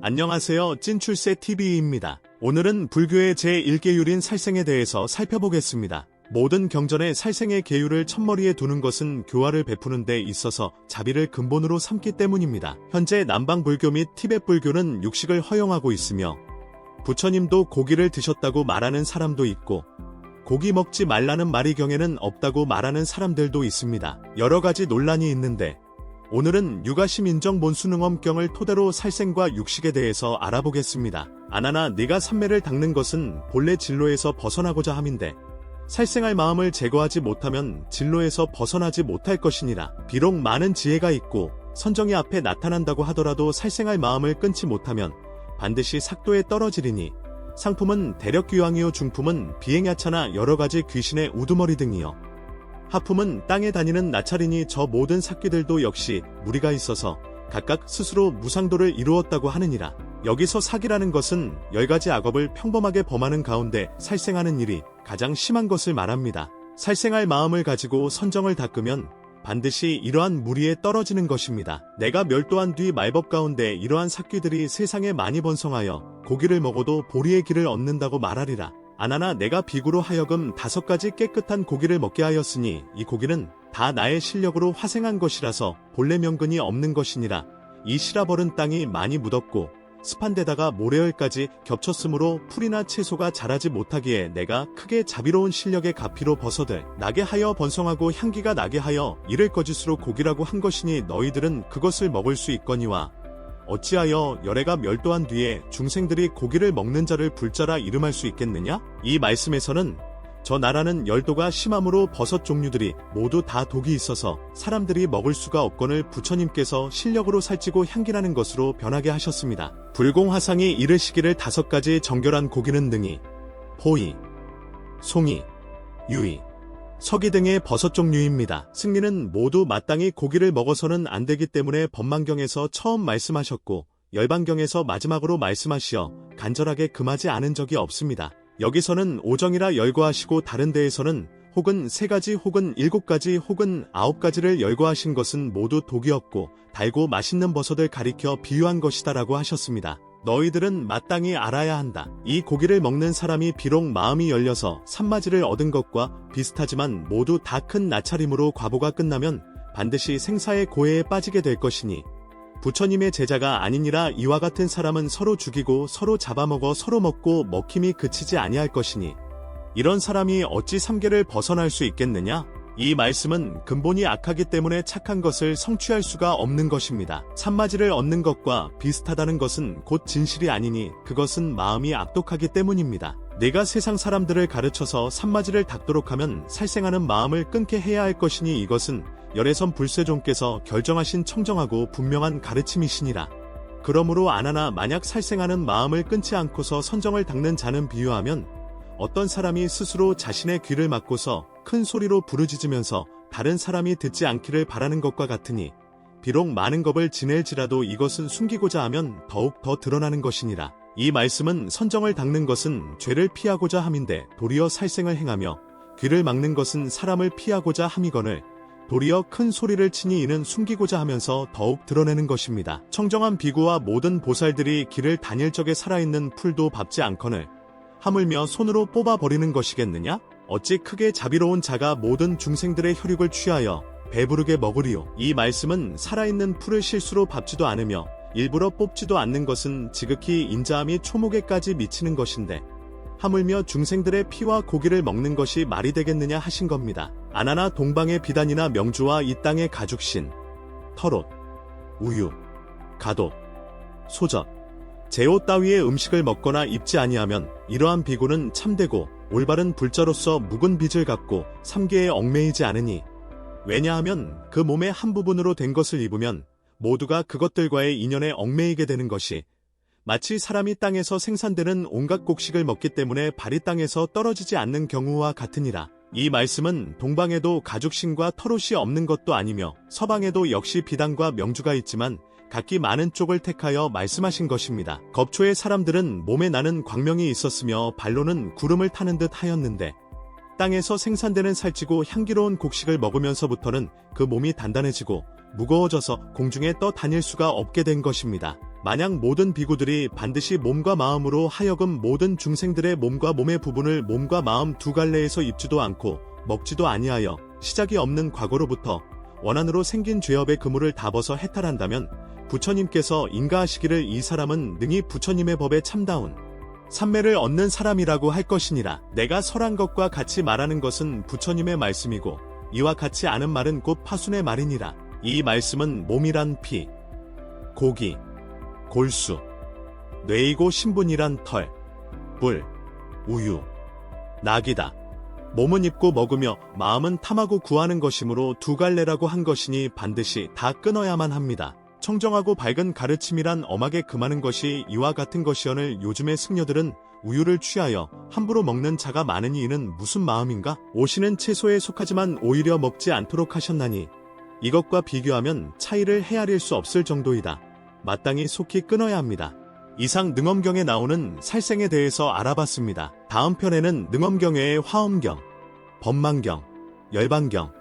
안녕하세요. 찐출세TV입니다. 오늘은 불교의 제1계율인 살생에 대해서 살펴보겠습니다. 모든 경전에 살생의 계율을 첫머리에 두는 것은 교화를 베푸는 데 있어서 자비를 근본으로 삼기 때문입니다. 현재 남방 불교 및 티벳 불교는 육식을 허용하고 있으며 부처님도 고기를 드셨다고 말하는 사람도 있고 고기 먹지 말라는 말이 경에는 없다고 말하는 사람들도 있습니다. 여러 가지 논란이 있는데 오늘은 유가심 인정 몬수능엄경을 토대로 살생과 육식에 대해서 알아보겠습니다. 아나나 네가 삼매를 닦는 것은 본래 진로에서 벗어나고자 함인데 살생할 마음을 제거하지 못하면 진로에서 벗어나지 못할 것이니라. 비록 많은 지혜가 있고 선정이 앞에 나타난다고 하더라도 살생할 마음을 끊지 못하면 반드시 삭도에 떨어지리니 상품은 대력귀왕이요 중품은 비행야차나 여러가지 귀신의 우두머리 등이요 하품은 땅에 다니는 나찰이니 저 모든 삭귀들도 역시 무리가 있어서 각각 스스로 무상도를 이루었다고 하느니라. 여기서 사기라는 것은 10가지 악업을 평범하게 범하는 가운데 살생하는 일이 가장 심한 것을 말합니다. 살생할 마음을 가지고 선정을 닦으면 반드시 이러한 무리에 떨어지는 것입니다. 내가 멸도한 뒤 말법 가운데 이러한 삭귀들이 세상에 많이 번성하여 고기를 먹어도 보리의 길을 얻는다고 말하리라. 아나나 내가 비구로 하여금 5가지 깨끗한 고기를 먹게 하였으니 이 고기는 다 나의 실력으로 화생한 것이라서 본래 명근이 없는 것이니라. 이 실아버른 땅이 많이 묻었고 습한 데다가 모래열까지 겹쳤으므로 풀이나 채소가 자라지 못하기에 내가 크게 자비로운 실력의 가피로 벗어들 나게 하여 번성하고 향기가 나게 하여 이를 거짓으로 고기라고 한 것이니 너희들은 그것을 먹을 수 있거니와 어찌하여 열애가 멸도한 뒤에 중생들이 고기를 먹는 자를 불자라 이름할 수 있겠느냐? 이 말씀에서는 저 나라는 열도가 심함으로 버섯 종류들이 모두 다 독이 있어서 사람들이 먹을 수가 없거늘 부처님께서 실력으로 살찌고 향기나는 것으로 변하게 하셨습니다. 불공화상이 이르시기를 5가지 정결한 고기는 등이 포이, 송이, 유이, 서기 등의 버섯 종류입니다. 승리는 모두 마땅히 고기를 먹어서는 안 되기 때문에 법망경에서 처음 말씀하셨고 열반경에서 마지막으로 말씀하시어 간절하게 금하지 않은 적이 없습니다. 여기서는 오정이라 열거하시고 다른 데에서는 혹은 3가지 혹은 7가지 혹은 9가지를 열거하신 것은 모두 독이 없고 달고 맛있는 버섯을 가리켜 비유한 것이다라고 하셨습니다. 너희들은 마땅히 알아야 한다. 이 고기를 먹는 사람이 비록 마음이 열려서 산마지를 얻은 것과 비슷하지만 모두 다 큰 나찰임으로 과보가 끝나면 반드시 생사의 고해에 빠지게 될 것이니 부처님의 제자가 아니니라. 이와 같은 사람은 서로 죽이고 서로 잡아먹어 서로 먹고 먹힘이 그치지 아니할 것이니 이런 사람이 어찌 삼계를 벗어날 수 있겠느냐? 이 말씀은 근본이 악하기 때문에 착한 것을 성취할 수가 없는 것입니다. 산마지를 얻는 것과 비슷하다는 것은 곧 진실이 아니니 그것은 마음이 악독하기 때문입니다. 내가 세상 사람들을 가르쳐서 산마지를 닦도록 하면 살생하는 마음을 끊게 해야 할 것이니 이것은 열애선 불세종께서 결정하신 청정하고 분명한 가르침이시니라. 그러므로 아나나 만약 살생하는 마음을 끊지 않고서 선정을 닦는 자는 비유하면 어떤 사람이 스스로 자신의 귀를 막고서 큰 소리로 부르짖으면서 다른 사람이 듣지 않기를 바라는 것과 같으니 비록 많은 겁을 지낼지라도 이것은 숨기고자 하면 더욱 더 드러나는 것이니라. 이 말씀은 선정을 닦는 것은 죄를 피하고자 함인데 도리어 살생을 행하며 귀를 막는 것은 사람을 피하고자 함이거늘 도리어 큰 소리를 치니 이는 숨기고자 하면서 더욱 드러내는 것입니다. 청정한 비구와 모든 보살들이 길을 다닐 적에 살아있는 풀도 밟지 않거늘 하물며 손으로 뽑아버리는 것이겠느냐? 어찌 크게 자비로운 자가 모든 중생들의 혈육을 취하여 배부르게 먹으리요. 이 말씀은 살아있는 풀을 실수로 밟지도 않으며 일부러 뽑지도 않는 것은 지극히 인자함이 초목에까지 미치는 것인데 하물며 중생들의 피와 고기를 먹는 것이 말이 되겠느냐 하신 겁니다. 아나나 동방의 비단이나 명주와 이 땅의 가죽신, 털옷, 우유, 갓옷, 소젖, 제옷 따위의 음식을 먹거나 입지 아니하면 이러한 비구는 참되고 올바른 불자로서 묵은 빚을 갚고 삼계에 얽매이지 않으니 왜냐하면 그 몸의 한 부분으로 된 것을 입으면 모두가 그것들과의 인연에 얽매이게 되는 것이 마치 사람이 땅에서 생산되는 온갖 곡식을 먹기 때문에 발이 땅에서 떨어지지 않는 경우와 같으니라. 이 말씀은 동방에도 가죽신과 털옷이 없는 것도 아니며 서방에도 역시 비단과 명주가 있지만 각기 많은 쪽을 택하여 말씀하신 것입니다. 겁초의 사람들은 몸에 나는 광명이 있었으며 발로는 구름을 타는 듯 하였는데 땅에서 생산되는 살찌고 향기로운 곡식을 먹으면서부터는 그 몸이 단단해지고 무거워져서 공중에 떠 다닐 수가 없게 된 것입니다. 만약 모든 비구들이 반드시 몸과 마음으로 하여금 모든 중생들의 몸과 몸의 부분을 몸과 마음 두 갈래에서 입지도 않고 먹지도 아니하여 시작이 없는 과거로부터 원한으로 생긴 죄업의 그물을 다 벗어 해탈한다면 부처님께서 인가하시기를 이 사람은 능히 부처님의 법에 참다운 삼매를 얻는 사람이라고 할 것이니라. 내가 설한 것과 같이 말하는 것은 부처님의 말씀이고 이와 같이 아는 말은 곧 파순의 말이니라. 이 말씀은 몸이란 피, 고기, 골수, 뇌이고 신분이란 털, 뿔, 우유, 낙이다. 몸은 입고 먹으며 마음은 탐하고 구하는 것이므로 두 갈래라고 한 것이니 반드시 다 끊어야만 합니다. 청정하고 밝은 가르침이란 엄하게 금하는 것이 이와 같은 것이오늘 요즘의 승려들은 우유를 취하여 함부로 먹는 자가 많으니 이는 무슨 마음인가? 오시는 채소에 속하지만 오히려 먹지 않도록 하셨나니 이것과 비교하면 차이를 헤아릴 수 없을 정도이다. 마땅히 속히 끊어야 합니다. 이상 능엄경에 나오는 살생에 대해서 알아봤습니다. 다음 편에는 능엄경 외의 화엄경, 법망경, 열반경,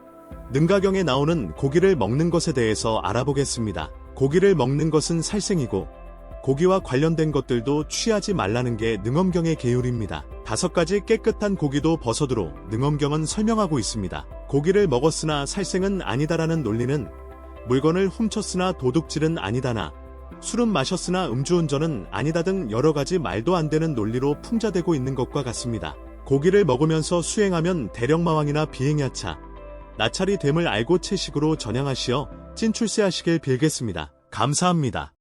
능가경에 나오는 고기를 먹는 것에 대해서 알아보겠습니다. 고기를 먹는 것은 살생이고 고기와 관련된 것들도 취하지 말라는 게 능엄경의 계율입니다. 5가지 깨끗한 고기도 버섯으로 능엄경은 설명하고 있습니다. 고기를 먹었으나 살생은 아니다라는 논리는 물건을 훔쳤으나 도둑질은 아니다나 술은 마셨으나 음주운전은 아니다 등 여러가지 말도 안 되는 논리로 풍자되고 있는 것과 같습니다. 고기를 먹으면서 수행하면 대령마왕이나 비행야차, 나찰이 됨을 알고 채식으로 전향하시어 찐출세하시길 빌겠습니다. 감사합니다.